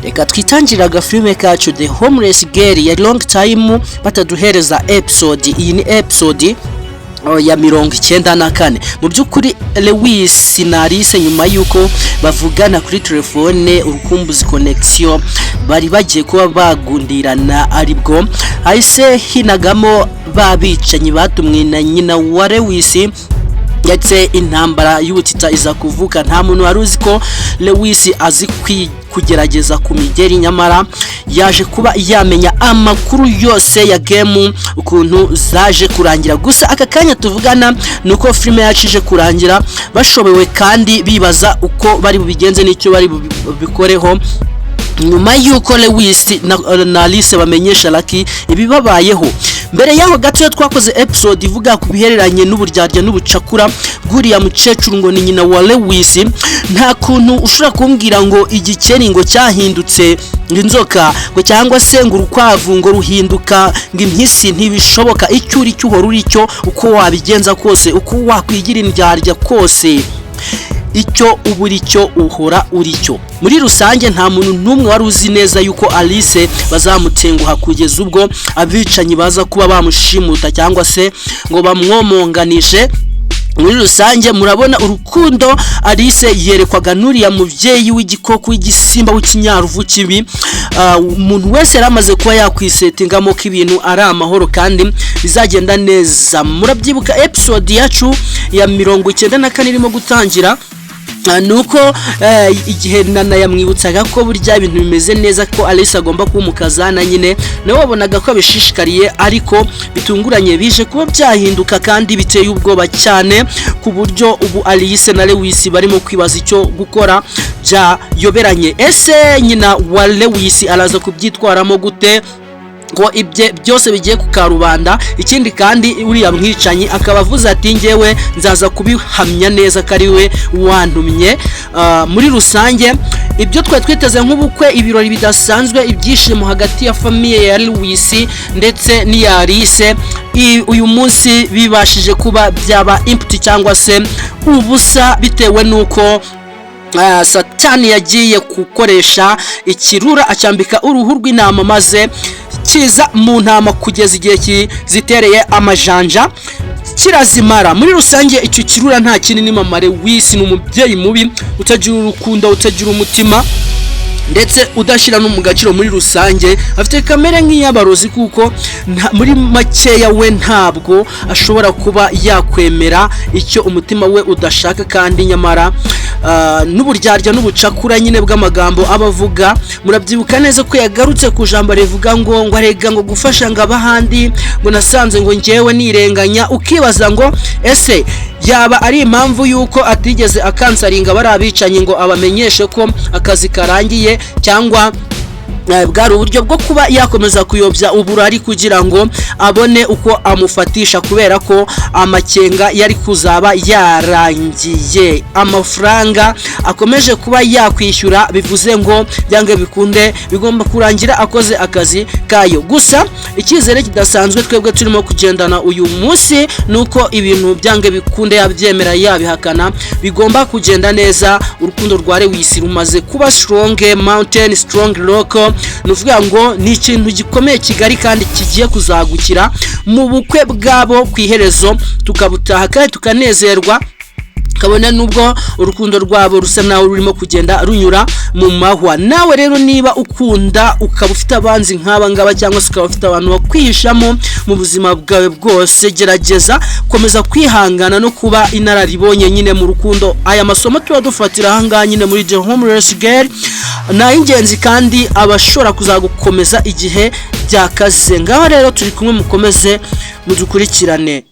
reka twitangiraga filime kacu The Homeless Girl ya long time bataduhereza episode. Iyi ni episode ya 94. Mu byukuri Lewis na Alice nyuma yuko bavugana kuri telefone urukumbuzi connection bari bagiye kuba bagundirana, aribwo Alice hinagamo babicanyi batumwe na nyina wa Lewis ndetse intambara y'ubutita iza kuvuka. Nta muntu wari uzi ko Lewis azi kugerageza ku migeri, nyamara yaje kuba yamenya amakuru yose ya game ukuntu zaje kurangira. Gusa aka kanya tuvugana nuko filime yacije kurangira bashobewe kandi bibaza uko bari bubigenze n'icyo bari bikoreho nyuma yuko Lewis na Alice bamenyesha Lucky ibibabayeho. Mbere yaho gato twakoze episode ivuga ku bihereranye n'uburyarya n'ubucakura bw'uriya mukecuru ngo ni nyina wa Lewis. Nta kuntu ushobora kumbwira ngo igikeri ngo cyahindutse inzoka ngo cyangwa se ngo urukwavu ngo ruhinduka ngo impyisi, ntibishoboka. Icyo uri cyuhora uri cyo, uko wabigenza kose, uko wakwigira indyarya kose, icyo uburi cyo uhora uri cyo. Muri rusange nta muntu numwe wari uzi neza yuko Alice bazamutenguha kugeza ubwo abicanyi baza kuba bamushimuta cyangwa se ngo bamwomonganishe. Muri rusange murabona urukundo Alice yerekwaga nuriya muvyeyi w'igikoko w'igisimba w'ikinyaruvu kibi. Umuntu wese yaramaze kuba yakwisetingamo ko ibintu ari amahoro kandi bizagenda neza. Murabyibuka episode yacu ya 94 irimo gutangira nuko igihe Nana yamwibutsaga ko burya ibintu bimeze neza, ko Alice agomba kuba umukazana nyine, nawe wabonaga ko abishishikariye, ariko bitunguranye bije kuba byahinduka kandi biteye ubwoba cyane ku buryo ubu Alice na Lewis barimo kwibaza icyo gukora byayoberanye. Ese nyina wa Lewis araza kubyitwaramo gute ko ibye byose bigiye kukarubanda? Ikindi kandi uriya mwicanyi akaba avuze ati ngewe nzaza kubihamya neza ko ari we wantumye. Muri rusange ibyo twiteze nk'ubukwe, ibirori bidasanzwe, ibyishimo hagati ya famille ya Lewis ndetse n'iya Alice, uyu munsi bibashije kuba byaba empty cyangwa se ubusa bitewe nuko Satani yagiye gukoresha ikirura acyambika uruhu rw'intama maze kiza mu ntama kugeza igihe zitereye amajanja kirazimara. Muri rusange icyo kirura nta kindi ni Mama Lewis, ni umubyeyi mubi utagira urukundo, utagira umutima ndetse udashira no mu gaciro. Muri rusange afite kamere nk'iyabarozi, kuko muri makeya we ntabwo ashobora kuba yakwemera icyo umutima we udashaka, kandi nyamara n'uburyarya n'ubucakura nyine bw'amagambo abavuga. Murabyibuka neza ko yagarutse ku jambo rivuga ngo arega ngo gufasha ngo abahandi ngo nasanze ngo ngewe nirenganya. Ukibaza ngo ese yaba ari impamvu yuko atigeze akansaringa bari abicanyi ngo abamenyeshe ko akazi karangiye, cyangwa bwari uburyo bwo kuba yakomeza kuyobya uburari kugira ngo abone uko amufatisha, kubera ko amakenga yari kuzaba yarangiye. Amafaranga akomeje kuba yakwishyura, bivuze ngo byange bikunde bigomba kurangira akoze akazi kayo. Gusa icyizere kidasanzwe twebwe turimo kugendana uyu munsi nuko ibintu byange bikunde yabyemera yabihakana bigomba kugenda neza. Urukundo rwa Lewis rumaze kuba strong mountain, strong rock. Nuvuga ngo ni ikintu gikomeye kigari kandi kigiye kuzagukira mu bukwe bwabo kwiherezo, tukabutaha kandi tukanezerwa, kabone nubwo urukundo rwabo rusa nawe rurimo kugenda runyura mu mahwa. Nawe rero niba ukunda ukaba ufite abanzi nk'aba ngaba, cyangwa se ukaba ufite abantu bakwihishamo mu buzima bwawe bwose, gerageza komeza kwihangana no kuba inararibonye nyine mu rukundo. Aya masomo tuba dufatira ahangaha nyine muri The Homeless Girl na ingenzi kandi abashobora kuzagukomeza igihe byakaze. Ngaho rero turi kumwe, mukomeze mudukurikirane.